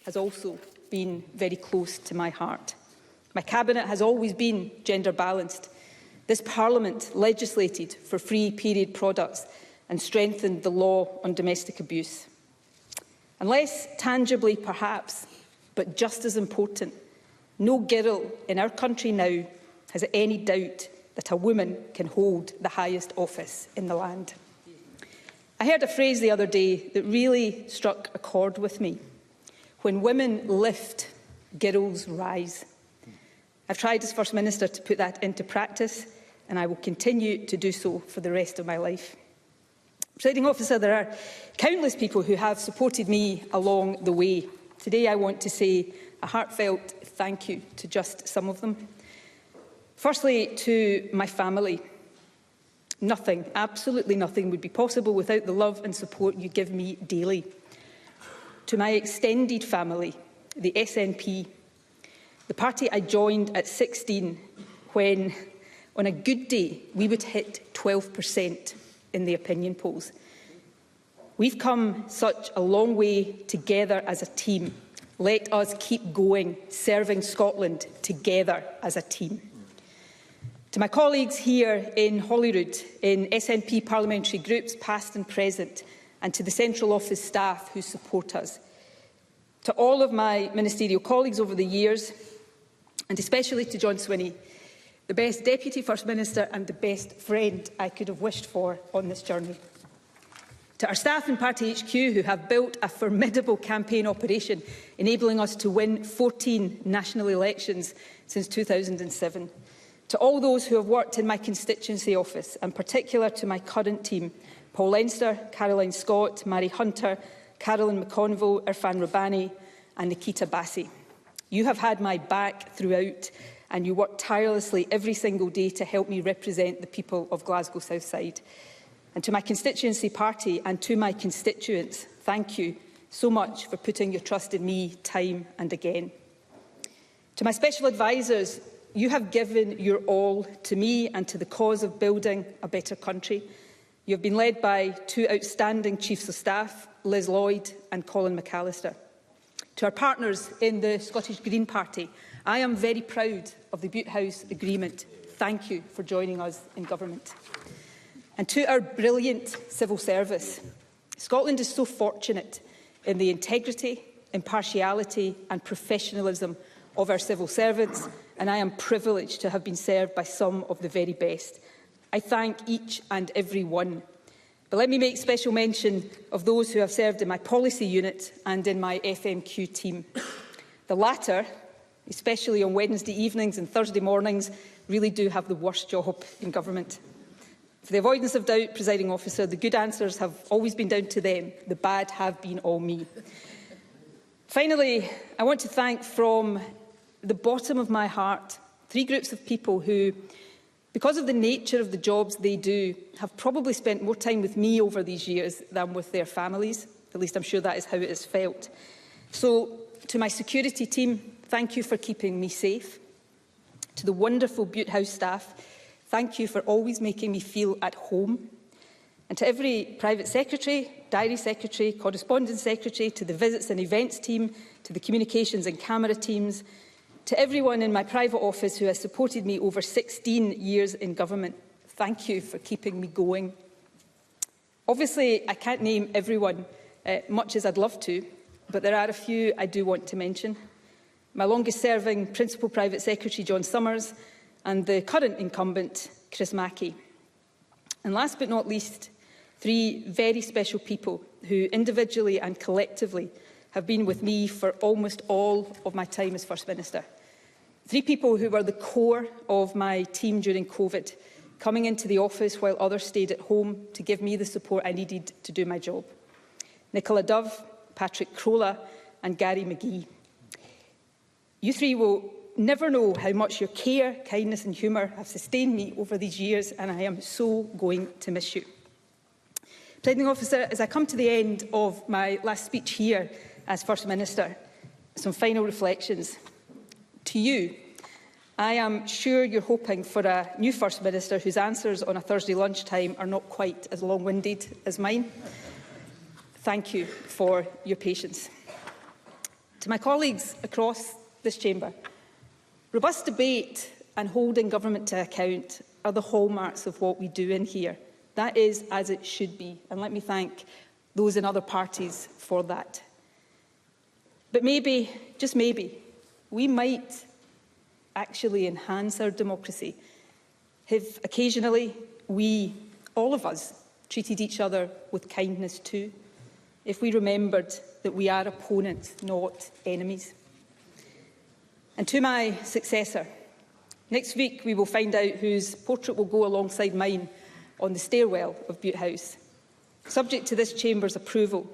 has also been very close to my heart. My cabinet has always been gender balanced. This Parliament legislated for free period products and strengthened the law on domestic abuse. And less tangibly perhaps, but just as important, no girl in our country now has any doubt that a woman can hold the highest office in the land. I heard a phrase the other day that really struck a chord with me. When women lift, girls rise. I've tried as First Minister to put that into practice, and I will continue to do so for the rest of my life. Presiding Officer, there are countless people who have supported me along the way. Today I want to say a heartfelt thank you to just some of them. Firstly, to my family. Nothing, absolutely nothing would be possible without the love and support you give me daily. To my extended family, the SNP, the party I joined at 16 when, on a good day, we would hit 12% in the opinion polls. We've come such a long way together as a team. Let us keep going, serving Scotland together as a team. To my colleagues here in Holyrood, in SNP parliamentary groups, past and present, and to the Central Office staff who support us. To all of my ministerial colleagues over the years, and especially to John Swinney, the best Deputy First Minister and the best friend I could have wished for on this journey. To our staff in Party HQ who have built a formidable campaign operation, enabling us to win 14 national elections since 2007. To all those who have worked in my constituency office, and particular to my current team, Paul Leinster, Caroline Scott, Mary Hunter, Carolyn McConville, Irfan Rabbani and Nikita Bassi. You have had my back throughout, and you work tirelessly every single day to help me represent the people of Glasgow South Side. And to my constituency party and to my constituents, thank you so much for putting your trust in me time and again. To my special advisers, you have given your all to me and to the cause of building a better country. You have been led by two outstanding Chiefs of Staff, Liz Lloyd and Colin McAllister. To our partners in the Scottish Green Party, I am very proud of the Butte House Agreement. Thank you for joining us in government. And to our brilliant civil service, Scotland is so fortunate in the integrity, impartiality and professionalism of our civil servants, and I am privileged to have been served by some of the very best. I thank each and every one. But let me make special mention of those who have served in my policy unit and in my FMQ team. The latter, especially on Wednesday evenings and Thursday mornings, really do have the worst job in government. For the avoidance of doubt, Presiding Officer, the good answers have always been down to them. The bad have been all me. Finally, I want to thank from the bottom of my heart three groups of people who, because of the nature of the jobs they do, have probably spent more time with me over these years than with their families. At least I'm sure that is how it has felt. So, to my security team, thank you for keeping me safe. To the wonderful Butte House staff, thank you for always making me feel at home. And to every private secretary, diary secretary, correspondence secretary, to the visits and events team, to the communications and camera teams, to everyone in my private office who has supported me over 16 years in government, thank you for keeping me going. Obviously, I can't name everyone, much as I'd love to, but there are a few I do want to mention. My longest-serving Principal Private Secretary, John Summers, and the current incumbent, Chris Mackey. And last but not least, three very special people who individually and collectively have been with me for almost all of my time as First Minister. Three people who were the core of my team during COVID, coming into the office while others stayed at home to give me the support I needed to do my job. Nicola Dove, Patrick Crolla and Gary McGee. You three will never know how much your care, kindness and humour have sustained me over these years, and I am so going to miss you. Presiding Officer, as I come to the end of my last speech here as First Minister, some final reflections. To you, I am sure you're hoping for a new First Minister whose answers on a Thursday lunchtime are not quite as long-winded as mine. Thank you for your patience. To my colleagues across this chamber, robust debate and holding government to account are the hallmarks of what we do in here. That is as it should be, and let me thank those in other parties for that. But maybe, just maybe, we might actually enhance our democracy if occasionally we, all of us, treated each other with kindness too, if we remembered that we are opponents, not enemies. And to my successor, next week we will find out whose portrait will go alongside mine on the stairwell of Bute House. Subject to this chamber's approval,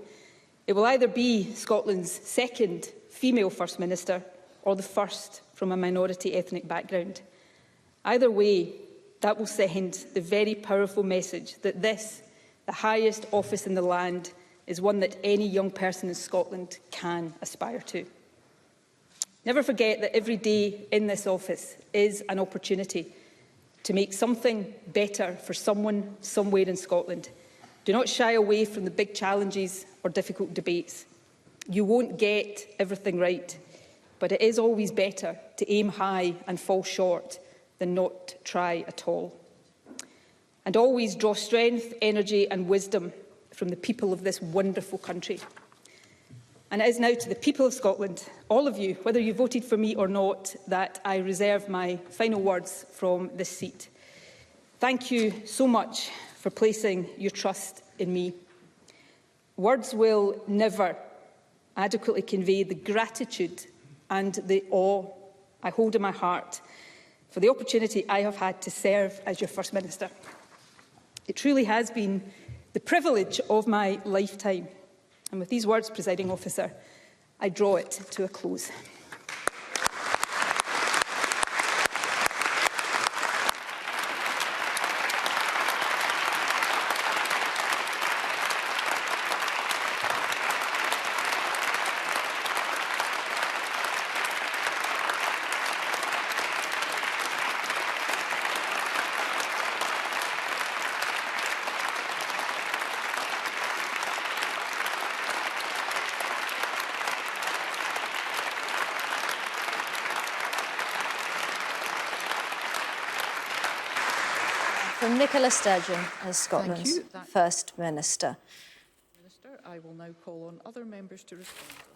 it will either be Scotland's second female First Minister or the first from a minority ethnic background. Either way, that will send the very powerful message that this, the highest office in the land, is one that any young person in Scotland can aspire to. Never forget that every day in this office is an opportunity to make something better for someone somewhere in Scotland. Do not shy away from the big challenges or difficult debates. You won't get everything right, but it is always better to aim high and fall short than not try at all. And always draw strength, energy and wisdom from the people of this wonderful country. And it is now to the people of Scotland, all of you, whether you voted for me or not, that I reserve my final words from this seat. Thank you so much for placing your trust in me. Words will never adequately convey the gratitude and the awe I hold in my heart for the opportunity I have had to serve as your First Minister. It truly has been the privilege of my lifetime. And with these words, Presiding Officer, I draw it to a close. From Nicola Sturgeon as Scotland's First Minister. Minister, I will now call on other members to respond.